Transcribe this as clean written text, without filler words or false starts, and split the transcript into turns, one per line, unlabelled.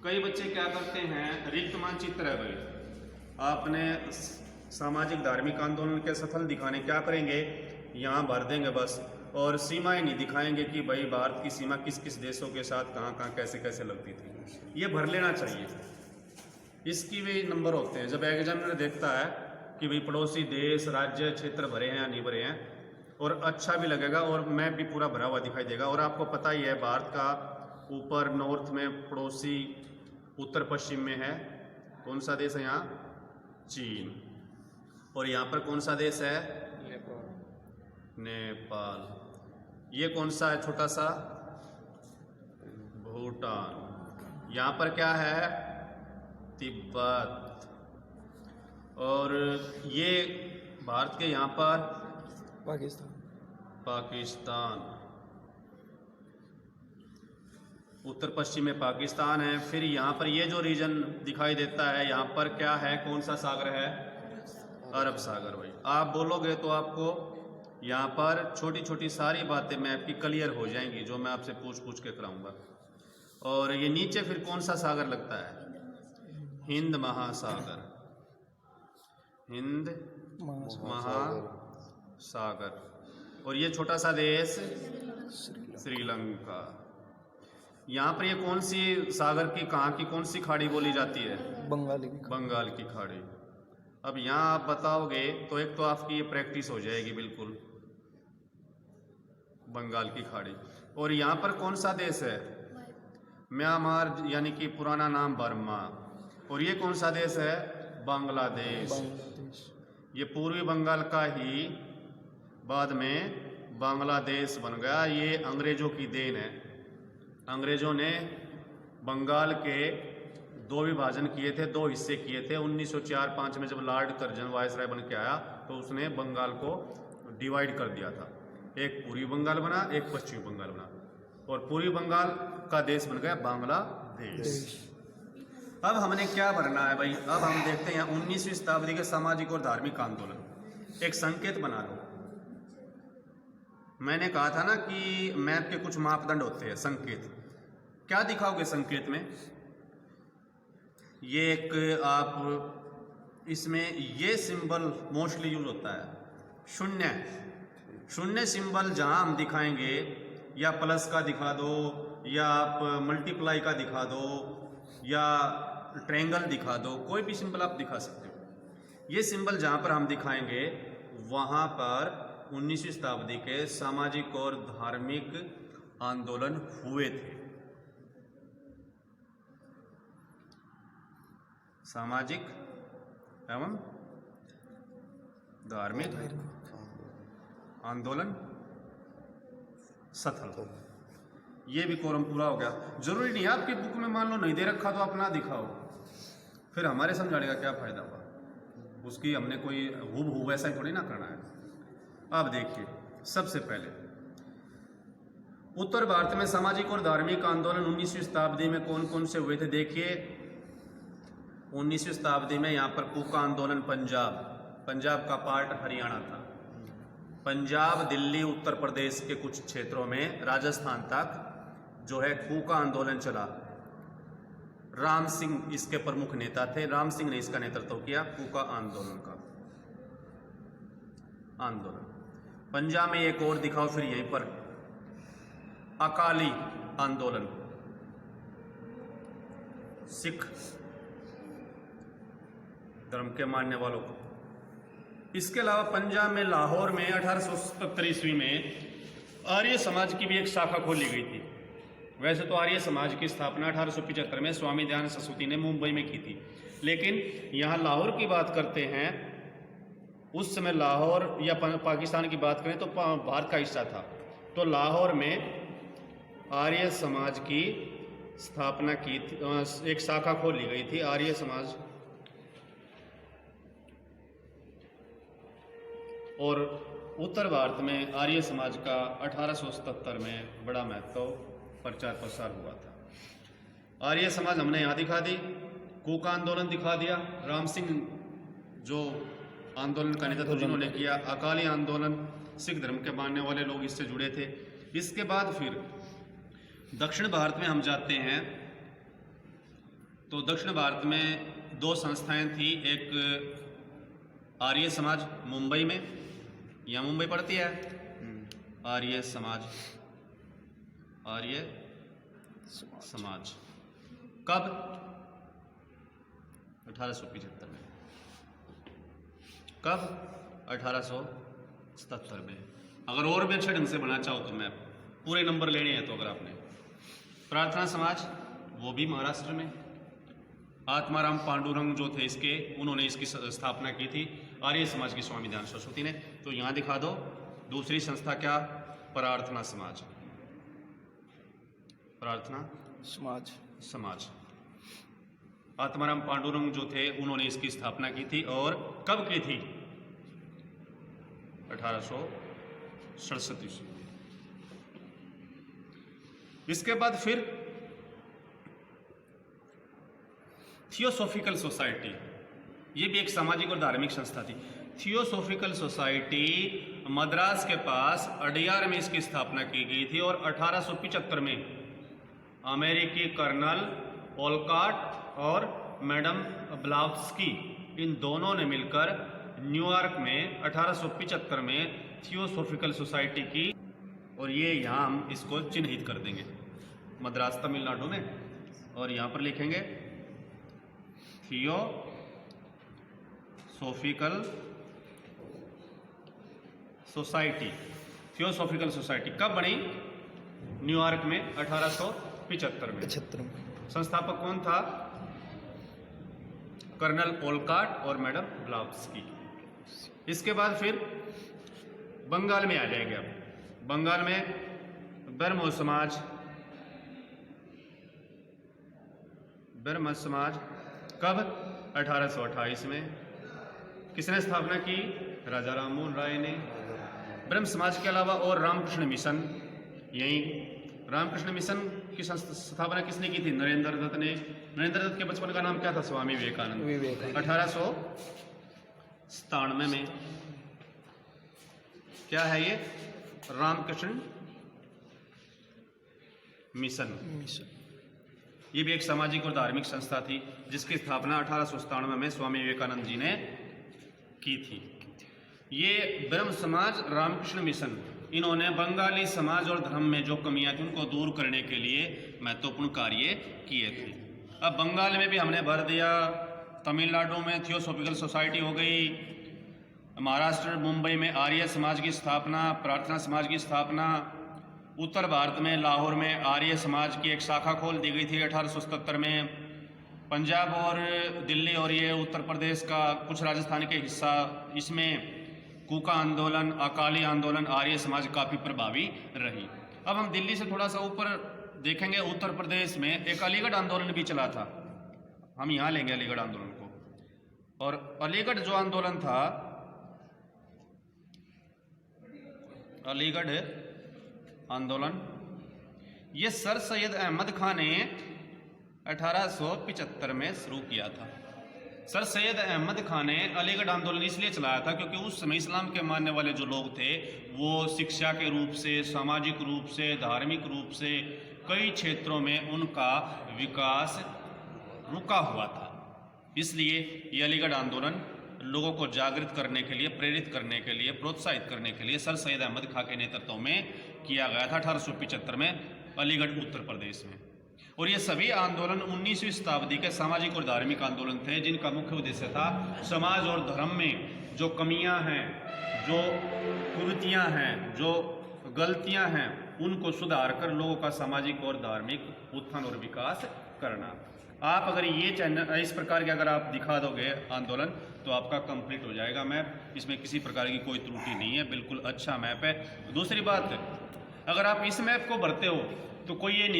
कई बच्चे क्या करते हैं, रिक्त मानचित्र है भाई, आपने सामाजिक धार्मिक आंदोलन के सफल दिखाने क्या करेंगे, यहाँ भर देंगे बस, और सीमाएं नहीं दिखाएंगे कि भाई भारत की सीमा किस किस देशों के साथ कहाँ कहाँ कैसे कैसे लगती थी। ये भर लेना चाहिए, इसकी भी नंबर होते हैं। जब एग्जामिनर देखता है कि भाई पड़ोसी देश राज्य क्षेत्र भरे हैं या नहीं भरे हैं, और अच्छा भी लगेगा और मैप भी पूरा भरा हुआ दिखाई देगा। और आपको पता ही है भारत का ऊपर नॉर्थ में पड़ोसी उत्तर पश्चिम में है कौन सा देश है, यहाँ चीन, और यहाँ पर कौन सा देश है, नेपाल। ये कौन सा है छोटा सा, भूटान। यहाँ पर क्या है, तिब्बत। और ये भारत के यहाँ पर पाकिस्तान, उत्तर पश्चिम में पाकिस्तान है। फिर यहाँ पर ये जो रीजन दिखाई देता है, यहाँ पर क्या है, कौन सा सागर है, अरब सागर। भाई आप बोलोगे तो आपको यहाँ पर छोटी छोटी सारी बातें मैप की क्लियर हो जाएंगी, जो मैं आपसे पूछ पूछ के कराऊंगा। और ये नीचे फिर कौन सा सागर लगता है, हिंद महासागर, हिंद महासागर। और ये छोटा सा देश श्रीलंका। यहाँ पर ये कौन सी सागर की, कहाँ की कौन सी खाड़ी बोली जाती है, बंगाल की खाड़ी। अब यहाँ आप बताओगे तो एक तो आपकी ये प्रैक्टिस हो जाएगी बिल्कुल, बंगाल की खाड़ी। और यहाँ पर कौन सा देश है, म्यांमार, यानी कि पुराना नाम बर्मा। और ये कौन सा देश है, बांग्लादेश। ये पूर्वी बंगाल का ही बाद में बांग्लादेश बन गया। ये अंग्रेजों की देन है। अंग्रेजों ने बंगाल के दो विभाजन किए थे, दो हिस्से किए थे। 1904-05 में जब लॉर्ड कर्जन वायसराय बन के आया तो उसने बंगाल को डिवाइड कर दिया था, एक पूर्वी बंगाल बना, एक पश्चिमी बंगाल बना, और पूर्वी बंगाल का देश बन गया बांग्लादेश। अब हमने क्या बनना है भाई, अब हम देखते हैं 19वीं शताब्दी के सामाजिक और धार्मिक आंदोलन। एक संकेत बना लो। मैंने कहा था ना कि मैप के कुछ मापदंड होते हैं, संकेत। क्या दिखाओगे संकेत में, ये एक आप इसमें ये सिंबल मोस्टली यूज होता है, शून्य। शून्य सिंबल जहां हम दिखाएंगे, या प्लस का दिखा दो, या आप मल्टीप्लाई का दिखा दो, या ट्रायंगल दिखा दो, कोई भी सिंबल आप दिखा सकते हो। ये सिंबल जहां पर हम दिखाएंगे वहां पर 19वीं शताब्दी के सामाजिक और धार्मिक आंदोलन हुए थे। सामाजिक एवं धार्मिक आंदोलन सफल। ये भी कोरम पूरा हो गया। जरूरी नहीं आपकी बुक में मान लो नहीं दे रखा तो आप ना दिखाओ, फिर हमारे समझाने का क्या फायदा हुआ, उसकी हमने कोई हूबहू वैसा ही थोड़ी ना करना है। अब देखिए, सबसे पहले उत्तर भारत में सामाजिक और धार्मिक आंदोलन 19वीं शताब्दी में कौन कौन से हुए थे। देखिए 19वीं शताब्दी में यहाँ पर कूका आंदोलन, पंजाब का पार्ट हरियाणा था, पंजाब, दिल्ली, उत्तर प्रदेश के कुछ क्षेत्रों में, राजस्थान तक जो है कूका आंदोलन चला। राम सिंह इसके प्रमुख नेता थे, राम सिंह ने इसका नेतृत्व किया, कूका आंदोलन का आंदोलन। पंजाब में एक और दिखाओ फिर यहीं पर, अकाली आंदोलन, सिख धर्म के मानने वालों को। इसके अलावा पंजाब में लाहौर में 1877 ईस्वी में आर्य समाज की भी एक शाखा खोली गई थी। वैसे तो आर्य समाज की स्थापना 1875 में स्वामी दयानंद सरस्वती ने मुंबई में की थी, लेकिन यहाँ लाहौर की बात करते हैं, उस समय लाहौर या पाकिस्तान की बात करें तो भारत का हिस्सा था। तो लाहौर में आर्य समाज की स्थापना की थी, एक शाखा खोली गई थी आर्य समाज। और उत्तर भारत में आर्य समाज का 1877 में बड़ा महत्व प्रचार प्रसार हुआ था। आर्य समाज हमने यहाँ दिखा दी, कूका आंदोलन दिखा दिया, राम सिंह जो आंदोलन का नेतृत्व जिन्होंने किया, अकाली आंदोलन, सिख धर्म के मानने वाले लोग इससे जुड़े थे। इसके बाद फिर दक्षिण भारत में हम जाते हैं तो दक्षिण भारत में 2 संस्थाएं थी, एक आर्य समाज मुंबई में, यहाँ मुंबई पड़ती है, आर्य समाज, आर्य समाज कब? 1875 में। कब? 1877 में। अगर और भी अच्छे ढंग से बनाना चाहो तो मैं पूरे नंबर लेने हैं तो अगर आपने। प्रार्थना समाज वो भी महाराष्ट्र में, आत्माराम पांडुरंग जो थे इसके, उन्होंने इसकी स्थापना की थी, आर्य समाज की स्वामी दयानंद सरस्वती ने। तो यहाँ दिखा दो दूसरी संस्था क्या? प्रार्थना समाज, प्रार्थना समाज। आत्माराम पांडुरंग जो थे उन्होंने इसकी स्थापना की थी, और कब की थी? 1867 ईस्वी। इसके बाद फिर थियोसॉफिकल सोसाइटी, ये भी एक सामाजिक और धार्मिक संस्था थी। थियोसॉफिकल सोसाइटी मद्रास के पास अडियार में इसकी स्थापना की गई थी, और 1875 में अमेरिकी कर्नल ओलकॉट और मैडम ब्लावस्की, इन दोनों ने मिलकर न्यूयॉर्क में 1875 में थियोसॉफिकल सोसाइटी की, और ये यहाँ हम इसको चिन्हित कर देंगे मद्रास तमिलनाडु में, और यहाँ पर लिखेंगे थियोसॉफिकल सोसाइटी। थियोसॉफिकल सोसाइटी कब बनी? न्यूयॉर्क में 1875 में। संस्थापक कौन था? कर्नल ओलकॉट और मैडम ब्लावस्की। इसके बाद फिर बंगाल में आ जाएंगे। अब बंगाल में ब्रह्म समाज, ब्रह्म समाज कब? 1828 में। किसने स्थापना की? राजा राममोहन राय ने। ब्रह्म समाज के अलावा और रामकृष्ण मिशन, यही रामकृष्ण मिशन की स्थापना किसने की थी? नरेंद्र दत्त ने। नरेंद्र दत्त के बचपन का नाम क्या था? स्वामी विवेकानंद। 1897 में। क्या है ये? रामकृष्ण मिशन। ये भी एक सामाजिक और धार्मिक संस्था थी, जिसकी स्थापना 1897 में स्वामी विवेकानंद जी ने की थी। ये ब्रह्म समाज, रामकृष्ण मिशन, इन्होंने बंगाली समाज और धर्म में जो कमियां थी उनको दूर करने के लिए महत्वपूर्ण कार्य किए थे। अब बंगाल में भी हमने भर दिया, तमिलनाडु में थियोसॉफिकल सोसाइटी हो गई, महाराष्ट्र मुंबई में आर्य समाज की स्थापना, प्रार्थना समाज की स्थापना, उत्तर भारत में लाहौर में आर्य समाज की एक शाखा खोल दी गई थी 1877 में, पंजाब और दिल्ली और ये उत्तर प्रदेश का कुछ राजस्थान के हिस्सा, इसमें कूका आंदोलन, अकाली आंदोलन, आर्य समाज काफ़ी प्रभावी रही। अब हम दिल्ली से थोड़ा सा ऊपर देखेंगे, उत्तर प्रदेश में एक अलीगढ़ आंदोलन भी चला था, हम यहाँ लेंगे अलीगढ़ आंदोलन को। और अलीगढ़ जो आंदोलन था, अलीगढ़ आंदोलन, ये सर सैयद अहमद खान ने 1875 में शुरू किया था। सर सैयद अहमद खान ने अलीगढ़ आंदोलन इसलिए चलाया था क्योंकि उस समय इस्लाम के मानने वाले जो लोग थे वो शिक्षा के रूप से, सामाजिक रूप से, धार्मिक रूप से कई क्षेत्रों में उनका विकास रुका हुआ था। इसलिए ये अलीगढ़ आंदोलन लोगों को जागृत करने के लिए, प्रेरित करने के लिए, प्रोत्साहित करने के लिए सर सैयद अहमद खान के नेतृत्व में किया गया था 1875 में अलीगढ़ उत्तर प्रदेश में। और ये सभी आंदोलन 19वीं शताब्दी के सामाजिक और धार्मिक आंदोलन थे, जिनका मुख्य उद्देश्य था समाज और धर्म में जो कमियां हैं, जो कुरीतियां हैं, जो गलतियां हैं, उनको सुधार कर लोगों का सामाजिक और धार्मिक उत्थान और विकास करना। आप अगर ये चैनल इस प्रकार के अगर आप दिखा दोगे आंदोलन तो आपका कंप्लीट हो जाएगा मैप, इसमें किसी प्रकार की कोई त्रुटि नहीं है, बिल्कुल अच्छा मैप है। दूसरी बात, अगर आप इस मैप को भरते हो तो कोई ये नहीं